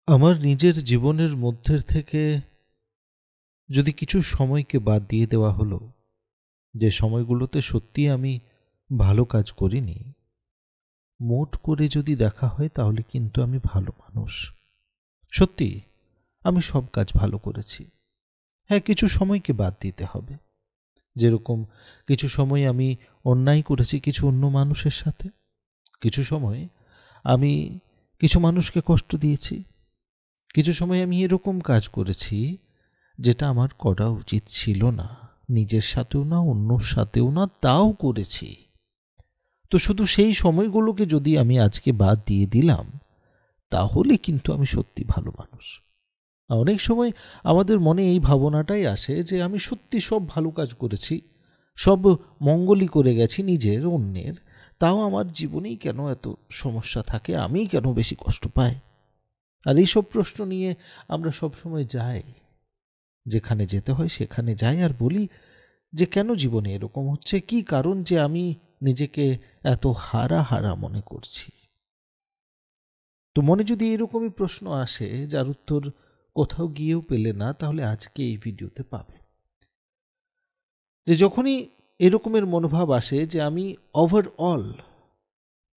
আমার নিজের জীবনের মধ্যে থেকে যদি কিছু সময়কে বাদ দিয়ে দেওয়া হলো, যে সময়গুলোতে সত্যি আমি ভালো কাজ করিনি, মোট করে যদি দেখা হয় তাহলে কিন্তু আমি ভালো মানুষ। সত্যি আমি সব কাজ ভালো করেছি। হ্যাঁ, কিছু সময়কে বাদ দিতে হবে। যেরকম কিছু সময় আমি অন্যায় করেছি কিছু অন্য মানুষের সাথে, কিছু সময় আমি কিছু মানুষকে কষ্ট দিয়েছি, কিছু সময় আমি এরকম কাজ করেছি যেটা আমার করা উচিত ছিল না, নিজের সাথেও না, অন্যর সাথেও না, তাও করেছি। তো শুধু সেই সময়গুলোকে যদি আমি আজকে বাদ দিয়ে দিলাম, তাহলে কিন্তু আমি সত্যি ভালো মানুষ। অনেক সময় আমাদের মনে এই ভাবনাটাই আসে যে আমি সত্যি সব ভালো কাজ করেছি, সব মঙ্গলই করে গেছি নিজের, অন্যের, তাও আমার জীবনেই কেন এত সমস্যা থাকে, আমিই কেন বেশি কষ্ট পাই। আর এইসব প্রশ্ন নিয়ে আমরা সবসময় যাই, যেখানে যেতে হয় সেখানে যাই, আর বলি যে কেন জীবনে এরকম হচ্ছে, কি কারণ যে আমি নিজেকে এত হারা হারা মনে করছি। তো মনে যদি এরকমই প্রশ্ন আসে যার উত্তর কোথাও গিয়েও পেলে না, তাহলে আজকে এই ভিডিওতে পাবে। যে যখনই এরকমের মনোভাব আসে যে আমি ওভারঅল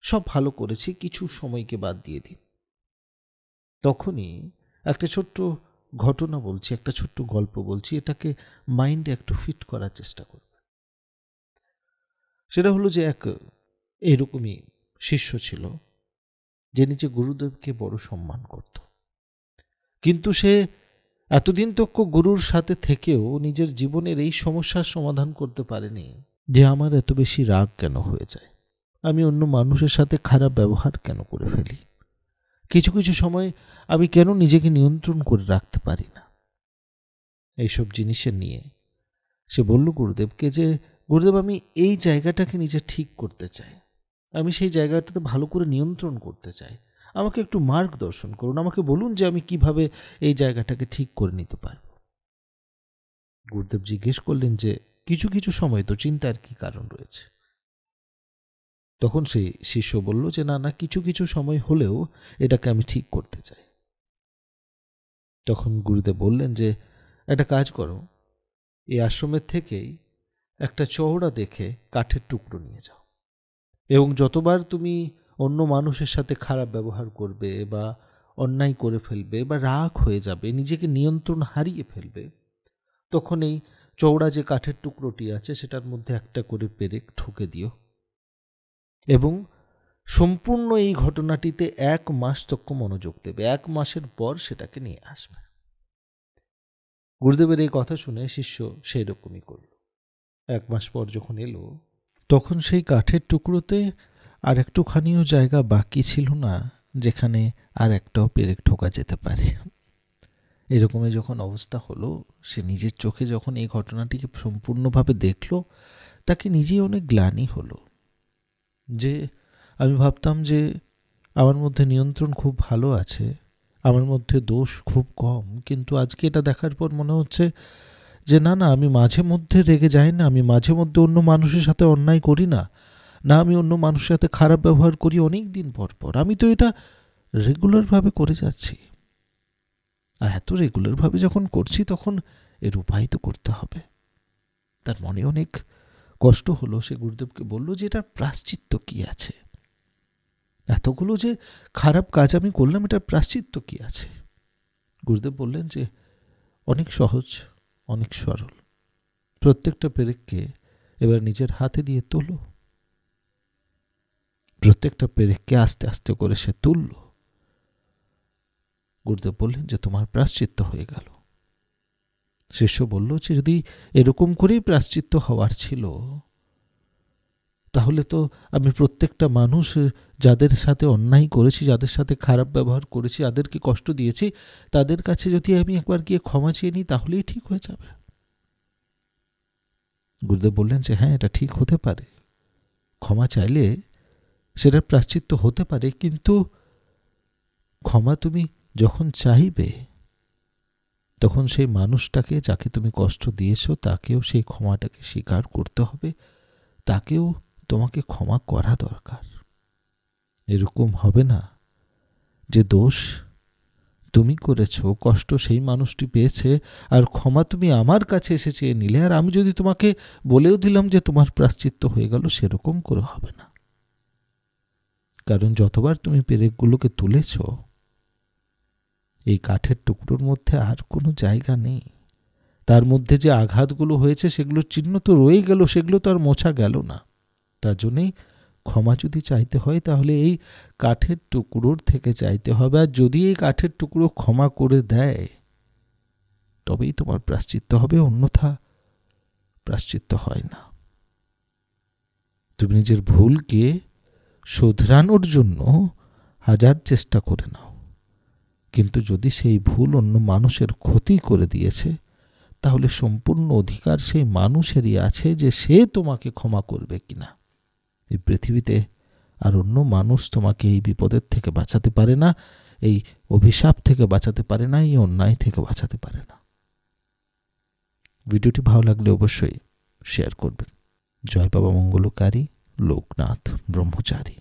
সব ভালো করেছি, কিছু সময়কে বাদ দিয়ে দিন, তখনই একটা ছোট্ট ঘটনা বলছি, একটা ছোট্ট গল্প বলছি, এটাকে মাইন্ডে একটু ফিট করার চেষ্টা করবে। সেটা হলো যে এক এরকমই শিষ্য ছিল, যে নিজে গুরুদেবকে বড় সম্মান করত, কিন্তু সে এতদিন তক গুরুর সাথে থেকেও নিজের জীবনের এই সমস্যার সমাধান করতে পারেনি যে আমার এত বেশি রাগ কেন হয়ে যায়, আমি অন্য মানুষের সাথে খারাপ ব্যবহার কেন করে ফেলি, কিছু কিছু সময় আমি কেন নিজেকে নিয়ন্ত্রণ করে রাখতে পারি না। এইসব জিনিসের নিয়ে সে বলল গুরুদেবকে যে গুরুদেব, আমি এই জায়গাটাকে নিজে ঠিক করতে চাই, আমি সেই জায়গাটাতে ভালো করে নিয়ন্ত্রণ করতে চাই, আমাকে একটু মার্গদর্শন করুন, আমাকে বলুন যে আমি কিভাবে এই জায়গাটাকে ঠিক করে নিতে পারব। গুরুদেব জিজ্ঞেস করলেন যে কিছু কিছু সময় তো চিন্তার কি কারণ রয়েছে? তখন সেই শিষ্য বলল যে না না, কিছু কিছু সময় হলেও এটাকে আমি ঠিক করতে চাই। তখন গুরুদেব বললেন যে একটা কাজ করো, এই আশ্রমের থেকেই একটা চওড়া দেখে কাঠের টুকরো নিয়ে যাও, এবং যতবার তুমি অন্য মানুষের সাথে খারাপ ব্যবহার করবে বা অন্যায় করে ফেলবে বা রাগ হয়ে যাবে, নিজেকে নিয়ন্ত্রণ হারিয়ে ফেলবে, তখন এই চওড়া যে কাঠের টুকরোটি আছে সেটার মধ্যে একটা করে পেরেক ঠুকে দিও, এবং সম্পূর্ণ এই ঘটনাটিতে 1 মাস তক মনোযোগ দেবে, 1 মাসের পর সেটাকে নিয়ে আসবে। গুরুদেবের এই কথা শুনে শিষ্য সেই রকমই করল। 1 মাস পর যখন এলো, তখন সেই কাঠের টুকরোতে আর একটুখানিও জায়গা বাকি ছিল না যেখানে আর একটাও পেরেক ঠোকা যেতে পারে। এরকমই যখন অবস্থা হলো, সে নিজের চোখে যখন এই ঘটনাটিকে সম্পূর্ণভাবে দেখল, তাকে নিজেই অনেক গ্লানি হলো। যে আমি ভাবতাম যে আমার মধ্যে নিয়ন্ত্রণ খুব ভালো আছে, আমার মধ্যে দোষ খুব কম, কিন্তু আজকে এটা দেখার পর মনে হচ্ছে যে না না, আমি মাঝে মধ্যে রেগে যাই না, আমি মাঝে মধ্যে অন্য মানুষের সাথে অন্যায় করি না, না আমি অন্য মানুষের সাথে খারাপ ব্যবহার করি অনেক দিন পর পর, আমি তো এটা রেগুলারভাবে করে যাচ্ছি। আর এত রেগুলারভাবে যখন করছি, তখন এর উপায় তো করতে হবে। তার মনে অনেক কষ্ট হলো। সে গুরুদেবকে বলল যে এটার প্রায়শ্চিত্ত কি আছে, এতগুলো যে খারাপ কাজ আমি করলাম, এটার প্রায়শ্চিত্ত কি আছে? গুরুদেব বললেন যে অনেক সহজ, অনেক সরল। প্রত্যেকটা পেরেককে এবার নিজের হাতে দিয়ে তোলো। প্রত্যেকটা পেরেককে আস্তে আস্তে করে সে তুলল। গুরুদেব বললেন যে তোমার প্রায়শ্চিত্ত হয়ে গেল। শিষ্য বলল যে যদি এরকম করেই প্রায়শ্চিত্ত হওয়ার ছিল, তাহলে তো আমি প্রত্যেকটা মানুষ যাদের সাথে অন্যায় করেছি, যাদের সাথে খারাপ ব্যবহার করেছি, যাদেরকে কষ্ট দিয়েছি, তাদের কাছে যদি আমি একবার গিয়ে ক্ষমা চেয়ে নিই, তাহলেই ঠিক হয়ে যাবে। গুরুদেব বললেন যে হ্যাঁ, এটা ঠিক হতে পারে, ক্ষমা চাইলে সেটা প্রায়শ্চিত্ত হতে পারে, কিন্তু ক্ষমা তুমি যখন চাইবে, তখন সেই মানুষটাকে, যাকে তুমি কষ্ট দিয়েছ, তাকেও সেই ক্ষমাটাকে স্বীকার করতে হবে, তাকেও তোমাকে ক্ষমা করা দরকার। এরকম হবে না যে দোষ তুমি করেছো, কষ্ট সেই মানুষটি পেয়েছে, আর ক্ষমা তুমি আমার কাছে এসে চেয়ে নিলে, আর আমি যদি তোমাকে বলেও দিলাম যে তোমার প্রায়শ্চিত্ত হয়ে গেল, সেরকম করে হবে না। কারণ যতবার তুমি পেরেকগুলোকে তুলেছ, এই কাঠের টুকরোর মধ্যে আর কোনো জায়গা নেই। তার মধ্যে যে আঘাতগুলো হয়েছে সেগুলোর চিহ্ন তো রয়ে গেল, সেগুলো তো আর মোছা গেল না। তার জন্যেই ক্ষমা যদি চাইতে হয় তাহলে এই কাঠের টুকরোর থেকে চাইতে হবে। আর যদি এই কাঠের টুকরো ক্ষমা করে দেয় তবেই তোমার প্রায়শ্চিত্ত হবে, অন্যথা প্রায়শ্চিত্ত হয় না। তুমি নিজের ভুলকে শোধরানোর জন্য হাজার চেষ্টা করে নাও, কিন্তু যদি সেই ভুল অন্য মানুষের ক্ষতি করে দিয়েছে, তাহলে সম্পূর্ণ অধিকার সেই মানুষেরই আছে যে সে তোমাকে ক্ষমা করবে কিনা। এই পৃথিবীতে আর অন্য মানুষ তোমাকে এই বিপদের থেকে বাঁচাতে পারে না, এই অভিশাপ থেকে বাঁচাতে পারে না, এই অন্যায় থেকে বাঁচাতে পারে না। ভিডিওটি ভালো লাগলে অবশ্যই শেয়ার করবেন। জয় বাবা মঙ্গলকারী লোকনাথ ব্রহ্মচারী।